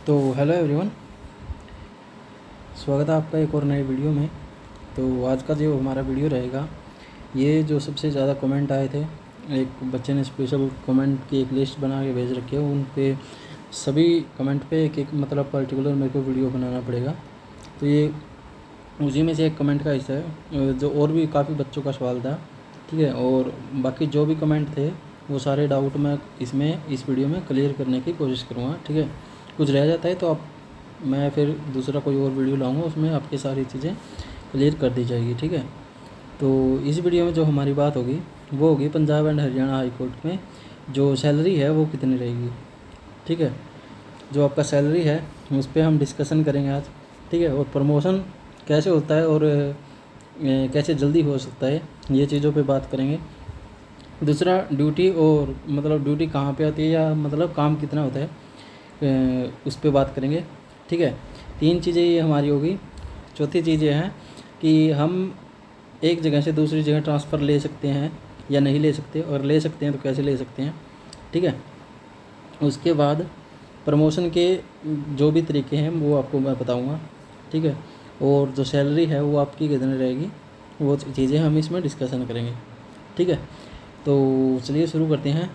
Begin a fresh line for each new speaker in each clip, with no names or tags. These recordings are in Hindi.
तो हेलो एवरीवन, स्वागत है आपका एक और नए वीडियो में। तो आज का जो हमारा वीडियो रहेगा, ये जो सबसे ज़्यादा कमेंट आए थे, एक बच्चे ने स्पेशल कमेंट की एक लिस्ट बना के भेज रखी है। उन पे सभी कमेंट पे एक एक मतलब पर्टिकुलर मेरे को वीडियो बनाना पड़ेगा। तो ये उसी में से एक कमेंट का हिस्सा है, जो और भी काफ़ी बच्चों का सवाल था, ठीक है। और बाकी जो भी कमेंट थे वो सारे डाउट मैं इस वीडियो में क्लियर करने की कोशिश करूँगा, ठीक है। कुछ रह जाता है तो मैं फिर दूसरा कोई और वीडियो लाऊंगा, उसमें आपकी सारी चीज़ें क्लियर कर दी जाएगी, ठीक है। तो इस वीडियो में जो हमारी बात होगी वो होगी Punjab and Haryana high court में जो सैलरी है वो कितनी रहेगी, ठीक है। जो आपका सैलरी है उस पर हम डिस्कशन करेंगे आज, ठीक है। और प्रमोशन कैसे होता है और कैसे जल्दी हो सकता है, ये चीज़ों पे बात करेंगे। दूसरा ड्यूटी, और मतलब ड्यूटी कहाँ पे आती है या मतलब काम कितना होता है, उस पर बात करेंगे, ठीक है। 3 चीज़ें ये हमारी होगी। चौथी चीज़ ये है कि हम एक जगह से दूसरी जगह ट्रांसफ़र ले सकते हैं या नहीं ले सकते, और ले सकते हैं तो कैसे ले सकते हैं, ठीक है। उसके बाद प्रमोशन के जो भी तरीके हैं वो आपको मैं बताऊंगा, ठीक है। और जो सैलरी है वो आपकी कितनी रहेगी, वो चीज़ें हम इसमें डिस्कशन करेंगे, ठीक है। तो चलिए शुरू करते हैं।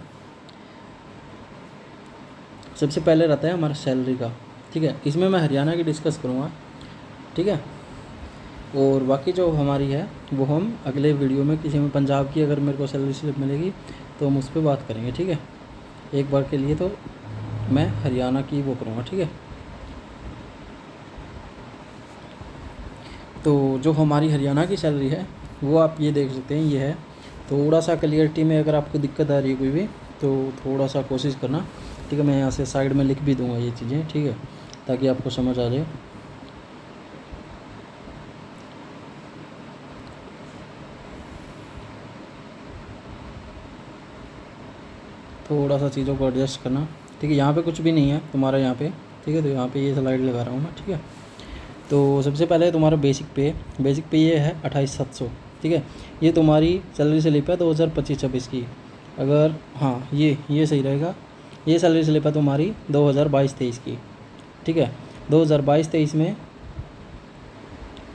सबसे पहले रहता है हमारा सैलरी का, ठीक है। इसमें मैं हरियाणा की डिस्कस करूँगा, ठीक है। और बाकी जो हमारी है वो हम अगले वीडियो में किसी में पंजाब की अगर मेरे को सैलरी स्लिप मिलेगी तो हम उस पर बात करेंगे, ठीक है। एक बार के लिए तो मैं हरियाणा की वो करूँगा, ठीक है। तो जो हमारी हरियाणा की सैलरी है वो आप ये देख सकते हैं, ये है। थोड़ा सा क्लियरिटी में अगर आपको दिक्कत आ रही है कोई भी, तो थोड़ा सा कोशिश करना, ठीक है। मैं यहाँ से साइड में लिख भी दूँगा ये चीज़ें, ठीक है, ताकि आपको समझ आ जाए। थोड़ा सा चीज़ों को एडजस्ट करना, ठीक है। यहाँ पे कुछ भी नहीं है तुम्हारा यहाँ पे, ठीक है। तो यहाँ पे ये स्लाइड लगा रहा हूँ मैं, ठीक है। तो सबसे पहले तुम्हारा बेसिक पे ये है 28,700, ठीक है। ये तुम्हारी सैलरी स्लिप है 2025-26 की। अगर हाँ, ये सही रहेगा। ये सैलरी स्लिप है तुम्हारी 2022-23 की, ठीक है। 2022-23 में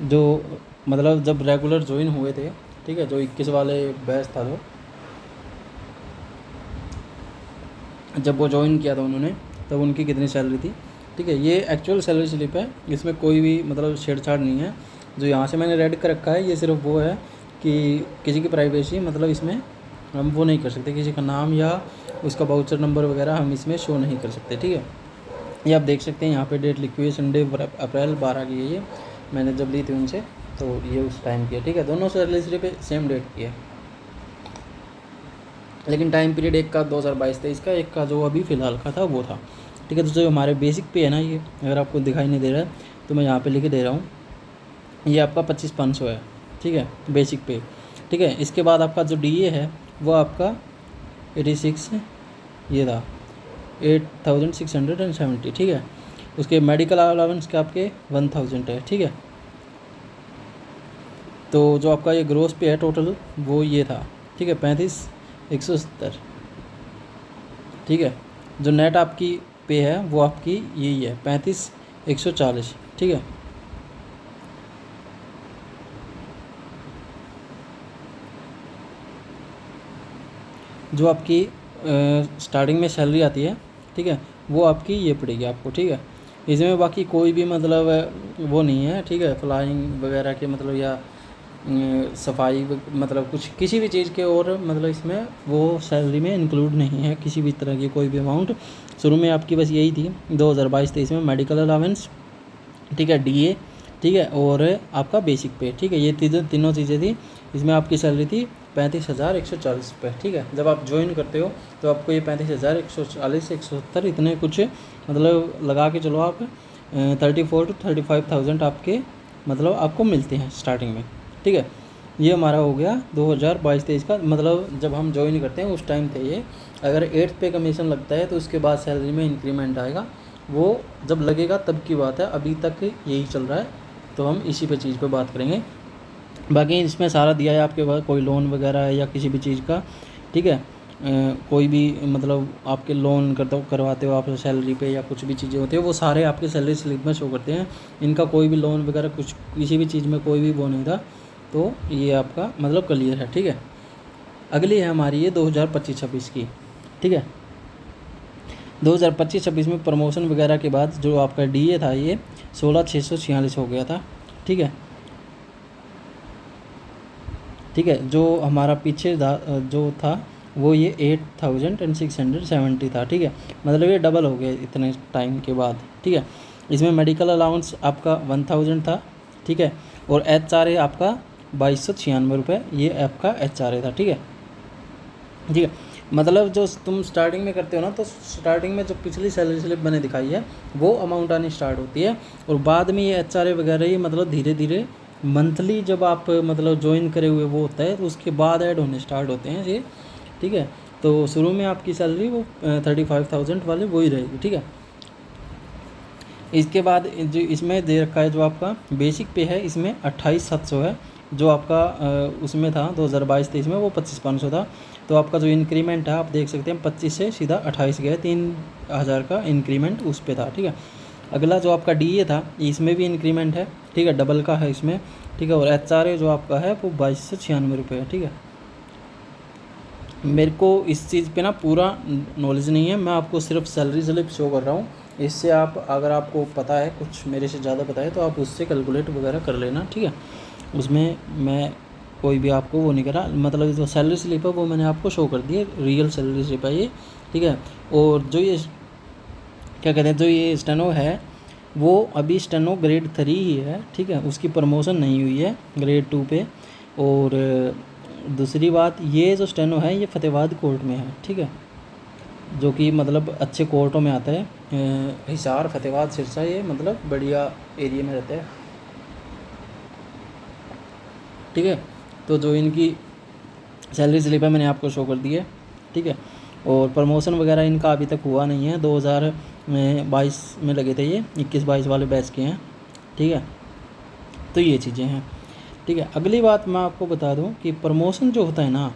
जो मतलब जब रेगुलर ज्वाइन हुए थे, ठीक है, जो 21 वाले बैच था, जब वो ज्वाइन किया था उन्होंने, तब उनकी कितनी सैलरी थी, ठीक है। ये एक्चुअल सैलरी स्लिप है, इसमें कोई भी मतलब छेड़छाड़ नहीं है। जो यहाँ से मैंने रेड कर रखा है ये सिर्फ वो है कि किसी की प्राइवेसी, मतलब इसमें हम वो नहीं कर सकते, किसी का नाम या उसका वाउचर नंबर वगैरह हम इसमें शो नहीं कर सकते, ठीक है। ये आप देख सकते हैं यहाँ पे डेट लिखी हुई है, संडे अप्रैल 12 की है। ये मैंने जब ली थी उनसे, तो ये उस टाइम की है, ठीक है। दोनों सैलरी स्लिप सेम डेट की है, लेकिन टाइम पीरियड एक का 2022-23 का, एक का जो अभी फ़िलहाल का था वो था, ठीक है। तो जो हमारे बेसिक पे है ना, ये अगर आपको दिखाई नहीं दे रहा है तो मैं यहाँ पे लिख दे रहा हूँ, ये आपका 25,500 है, ठीक है, बेसिक पे, ठीक है। इसके बाद आपका जो डीए है वो आपका 86 ये था 8,670, ठीक है। उसके मेडिकल अलाउंस के आपके 1,000 है, ठीक है। तो जो आपका ये ग्रोस पे है टोटल वो ये था, ठीक है, 35,170, ठीक है। जो नेट आपकी पे है वो आपकी यही है 35,140, ठीक है। जो आपकी स्टार्टिंग में सैलरी आती है, ठीक है, वो आपकी ये पड़ेगी आपको, ठीक है। इसमें बाकी कोई भी मतलब वो नहीं है, ठीक है, फ्लाइंग वगैरह के मतलब या सफाई मतलब कुछ किसी भी चीज़ के, और मतलब इसमें वो सैलरी में इंक्लूड नहीं है किसी भी तरह की कोई भी अमाउंट। शुरू में आपकी बस यही थी 2022-23 में मेडिकल अलावेंस, ठीक है, डीए, ठीक है, और आपका बेसिक पे, ठीक है। ये तीनों चीज़ें थी। इसमें आपकी सैलरी थी 35,140 रुपये, ठीक है। जब आप ज्वाइन करते हो तो आपको ये 35,140 170 इतने कुछ मतलब लगा के चलो आप 34 to 35,000 आपके मतलब आपको मिलते हैं स्टार्टिंग में, ठीक है। ये हमारा हो गया 2022-23 का, मतलब जब हम ज्वाइन करते हैं उस टाइम थे ये। अगर 8th पे कमीशन लगता है तो उसके बाद सैलरी में इंक्रीमेंट आएगा, वो जब लगेगा तब की बात है। अभी तक यही चल रहा है, तो हम इसी पे चीज़ पे बात करेंगे। बाकी इसमें सारा दिया है आपके पास, कोई लोन वगैरह है या किसी भी चीज़ का, ठीक है। कोई भी मतलब आपके लोन करवाते हो आप सैलरी पे या कुछ भी चीज़ें होती है वो सारे आपके सैलरी स्लिप में शो करते हैं। इनका कोई भी लोन वगैरह कुछ किसी भी चीज़ में कोई भी वो नहीं था, तो ये आपका मतलब क्लियर है, ठीक है। अगली है हमारी ये 2025-26 की, ठीक है। 2025-26 में प्रमोशन वगैरह के बाद जो आपका DA था ये 16,646 हो गया था, ठीक है। ठीक है, जो हमारा पीछे जो था वो ये 8,670 था, ठीक है। मतलब ये डबल हो गया इतने टाइम के बाद, ठीक है। इसमें मेडिकल अलाउंस आपका 1000 था, ठीक है। और HRA आपका 2296 रुपये ये आपका HRA था, ठीक है। ठीक है, मतलब जो तुम स्टार्टिंग में करते हो ना, तो स्टार्टिंग में जो पिछली सैलरी स्लिप मैंने दिखाई है वो अमाउंट आनी स्टार्ट होती है, और बाद में ये HRA वगैरह ये मतलब धीरे धीरे मंथली जब आप मतलब ज्वाइन करे हुए वो होता है तो उसके बाद ऐड होने स्टार्ट होते हैं ये, ठीक है। तो शुरू में आपकी सैलरी वो 35,000 वाले वही रहेगी, ठीक है। इसके बाद जो इसमें दे रखा है जो आपका बेसिक पे है इसमें 28,700 है, जो आपका उसमें था 2022-23 में वो 25,500 था। तो आपका जो इंक्रीमेंट है आप देख सकते हैं 25 से सीधा 28 गया, 3,000 का इंक्रीमेंट उस पे था, ठीक है। अगला जो आपका DA था इसमें भी इंक्रीमेंट है, ठीक है, डबल का है इसमें, ठीक है। और HRA जो आपका है वो 2296 रुपये है, ठीक है। मेरे को इस चीज़ पे ना पूरा नॉलेज नहीं है, मैं आपको सिर्फ सैलरी स्लिप शो कर रहा हूँ। इससे आप अगर आपको पता है कुछ मेरे से ज़्यादा पता है तो आप उससे कैलकुलेट वगैरह कर लेना, ठीक है। उसमें मैं कोई भी आपको वो नहीं करा, मतलब जो सैलरी स्लिप है वो मैंने आपको शो कर दी है, रियल सैलरी स्लिप है ये, ठीक है। और जो ये क्या कहते हैं जो ये स्टेनो है वो अभी स्टेनो ग्रेड 3 ही है, ठीक है, उसकी प्रमोशन नहीं हुई है ग्रेड 2 पे। और दूसरी बात ये जो स्टेनो है ये फतेहाबाद कोर्ट में है, ठीक है, जो कि मतलब अच्छे कोर्टों में आता है, हिसार फतेहाबाद सिरसा, ये मतलब बढ़िया एरिया में रहता है, ठीक है। तो जो इनकी सैलरी स्लिप है मैंने आपको शो कर दी है, ठीक है। और प्रमोशन वगैरह इनका अभी तक हुआ नहीं है, 2022 में लगे थे ये, 21-22 वाले बैच के हैं, ठीक है। तो ये चीज़ें हैं, ठीक है। अगली बात मैं आपको बता दूं कि प्रमोशन जो होता है ना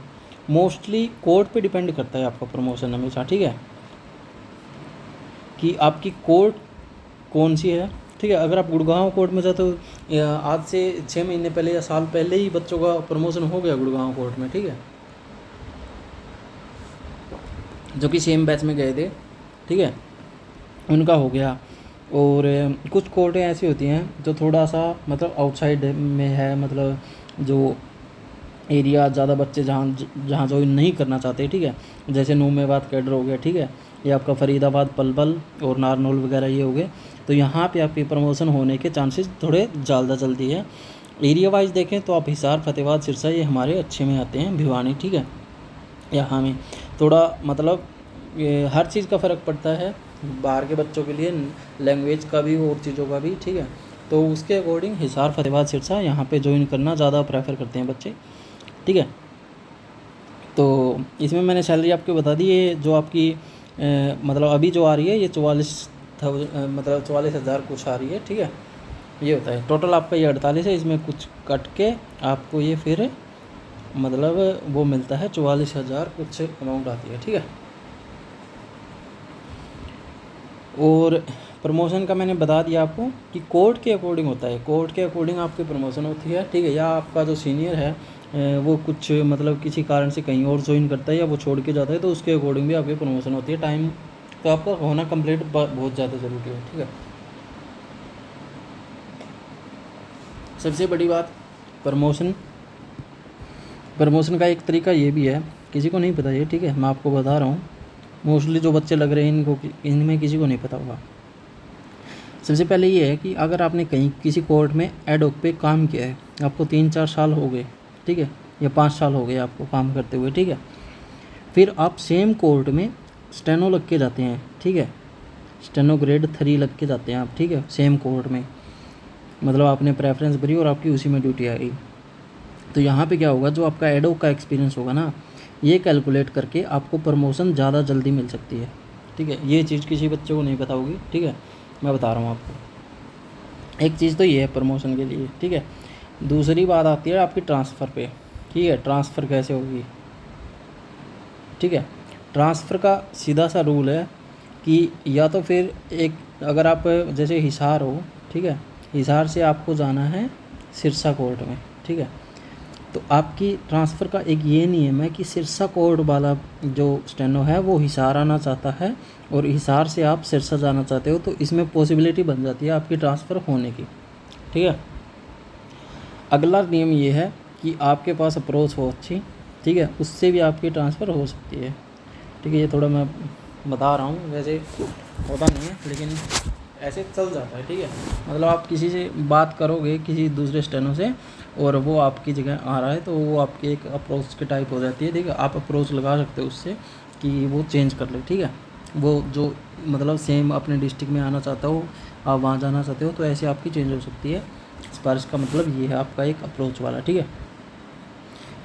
मोस्टली कोर्ट पे डिपेंड करता है आपका प्रमोशन हमेशा, ठीक है, कि आपकी कोर्ट कौन सी है, ठीक है। अगर आप गुड़गांव कोर्ट में जाते हो आज से 6 महीने पहले या साल पहले ही बच्चों का प्रमोशन हो गया गुड़गांव कोर्ट में, ठीक है, जो कि सेम बैच में गए थे, ठीक है, उनका हो गया। और कुछ कोर्टें ऐसी होती हैं जो थोड़ा सा मतलब आउटसाइड में है, मतलब जो एरिया ज़्यादा बच्चे जहाँ जहाँ ज्वाइन नहीं करना चाहते, ठीक है, जैसे नूमेबाद कैडर हो गया, ठीक है, ये आपका फरीदाबाद पलवल और नारनौल वगैरह ये हो गए। तो यहाँ पे आपकी प्रमोशन होने के चांसेस थोड़े ज़्यादा जल्दी है। एरिया वाइज देखें तो आप हिसार फतेहाबाद सिरसा ये हमारे अच्छे में आते हैं, भिवानी, ठीक है। यहाँ में थोड़ा मतलब ये हर चीज़ का फ़र्क पड़ता है, बाहर के बच्चों के लिए लैंग्वेज का भी और चीज़ों का भी, ठीक है। तो उसके अकॉर्डिंग हिसार फतेहाबाद सिरसा यहाँ पे ज्वाइन करना ज़्यादा प्रेफर करते हैं बच्चे, ठीक है। तो इसमें मैंने सैलरी आपको बता दी है, जो आपकी मतलब अभी जो आ रही है ये 44,000 मतलब 44,000 कुछ आ रही है, ठीक है। ये होता है टोटल आपका ये 48 है, इसमें कुछ कट के आपको ये फिर मतलब वो मिलता है 44,000 कुछ अमाउंट आती है, ठीक है। और प्रमोशन का मैंने बता दिया आपको कि कोर्ट के अकॉर्डिंग होता है, कोर्ट के अकॉर्डिंग आपकी प्रमोशन होती है, ठीक है। या आपका जो सीनियर है वो कुछ मतलब किसी कारण से कहीं और ज्वाइन करता है या वो छोड़ के जाता है तो उसके अकॉर्डिंग भी आपकी प्रमोशन होती है। टाइम तो आपका होना कंप्लीट बहुत ज़्यादा ज़रूरी है, ठीक है। सबसे बड़ी बात प्रमोशन का एक तरीका ये भी है, किसी को नहीं पता ये, ठीक है, मैं आपको बता रहा हूँ, मोस्टली जो बच्चे लग रहे हैं इनमें किसी को नहीं पता होगा। सबसे पहले ये है कि अगर आपने कहीं किसी कोर्ट में एडहॉक पे काम किया है, आपको 3-4 साल हो गए, ठीक है, या 5 साल हो गए आपको काम करते हुए, ठीक है, फिर आप सेम कोर्ट में स्टेनो लग के जाते हैं, ठीक है, स्टेनो ग्रेड 3 लग के जाते हैं आप, ठीक है, सेम कोर्ट में, मतलब आपने प्रेफरेंस भरी और आपकी उसी में ड्यूटी आ गई। तो यहाँ पे क्या होगा, जो आपका एडहॉक का एक्सपीरियंस होगा ना ये कैलकुलेट करके आपको प्रमोशन ज़्यादा जल्दी मिल सकती है, ठीक है। ये चीज़ किसी बच्चे को नहीं पता होगी, ठीक है, मैं बता रहा हूँ आपको। एक चीज़ तो ये है प्रमोशन के लिए, ठीक है। दूसरी बात आती है आपकी ट्रांसफ़र पे, ठीक है, ट्रांसफ़र कैसे होगी, ठीक है। ट्रांसफ़र का सीधा सा रूल है कि या तो फिर एक, अगर आप जैसे हिसार हो, ठीक है, हिसार से आपको जाना है सिरसा कोर्ट में, ठीक है, तो आपकी ट्रांसफ़र का एक ये नियम है कि सिरसा कोर्ट वाला जो स्टेनो है वो हिसार आना चाहता है और हिसार से आप सिरसा जाना चाहते हो, तो इसमें पॉसिबिलिटी बन जाती है आपकी ट्रांसफ़र होने की, ठीक है। अगला नियम ये है कि आपके पास अप्रोच हो अच्छी, ठीक है, उससे भी आपकी ट्रांसफ़र हो सकती है, ठीक है। ये थोड़ा मैं बता रहा हूँ, वैसे होता नहीं है लेकिन ऐसे चल जाता है, ठीक है। मतलब आप किसी से बात करोगे किसी दूसरे स्टेनो से और वो आपकी जगह आ रहा है तो वो आपकी एक अप्रोच के टाइप हो जाती है, ठीक है। आप अप्रोच लगा सकते हो उससे कि वो चेंज कर ले, ठीक है। वो जो मतलब सेम अपने डिस्ट्रिक्ट में आना चाहता हो, आप वहाँ जाना चाहते हो, तो ऐसे आपकी चेंज हो सकती है। सिफारिश का मतलब ये है आपका एक अप्रोच वाला, ठीक है।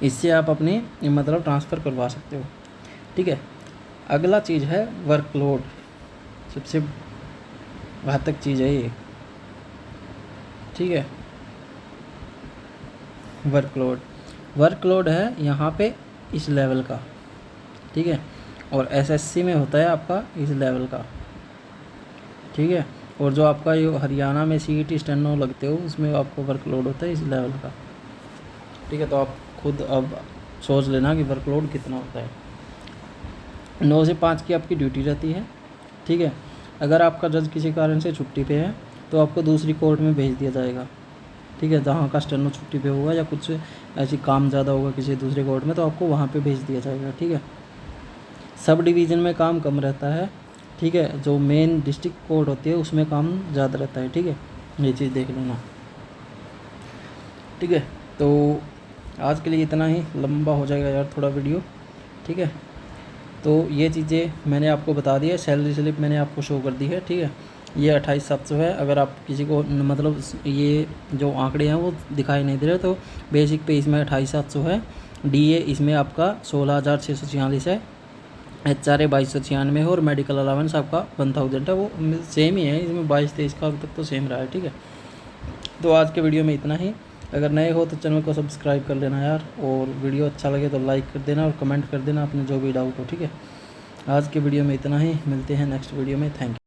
इससे आप अपनी मतलब ट्रांसफ़र करवा सकते हो, ठीक है। अगला चीज़ है वर्कलोड, सबसे घातक चीज़ है ये, ठीक है। वर्कलोड है यहाँ पे इस लेवल का, ठीक है, और एसएससी में होता है आपका इस लेवल का, ठीक है। और जो आपका ये हरियाणा में सीईटी स्टेनो लगते हो उसमें आपको वर्कलोड होता है इस लेवल का, ठीक है। तो आप खुद अब सोच लेना कि वर्कलोड कितना होता है। 9 से 5 की आपकी ड्यूटी रहती है, ठीक है। अगर आपका जज किसी कारण से छुट्टी पे है तो आपको दूसरी कोर्ट में भेज दिया जाएगा, ठीक है। जहाँ का स्टेनो छुट्टी पे होगा या कुछ ऐसी काम ज़्यादा होगा किसी दूसरे कोर्ट में तो आपको वहाँ पे भेज दिया जाएगा, ठीक है। सब डिवीज़न में काम कम रहता है, ठीक है। जो मेन डिस्ट्रिक्ट कोर्ट होती है उसमें काम ज़्यादा रहता है, ठीक है। ये चीज़ देख लेना, ठीक है। तो आज के लिए इतना ही, लंबा हो जाएगा यार थोड़ा वीडियो, ठीक है। तो ये चीज़ें मैंने आपको बता दी है, सैलरी स्लिप मैंने आपको शो कर दी है, ठीक है। ये 28,700 है। अगर आप किसी को मतलब ये जो आंकड़े हैं वो दिखाई नहीं दे रहे तो बेसिक पे इसमें 28,700 है। डीए इसमें आपका 16,646 है। एचआरए 2296 है और मेडिकल अलावेंस आपका 1000 है, वो सेम ही है इसमें 22-23 का अभी तक तो सेम रहा है, ठीक है। तो आज के वीडियो में इतना ही। अगर नए हो तो चैनल को सब्सक्राइब कर लेना यार, और वीडियो अच्छा लगे तो लाइक कर देना और कमेंट कर देना अपने जो भी डाउट हो, ठीक है। आज के वीडियो में इतना ही, मिलते हैं नेक्स्ट वीडियो में। Thank you.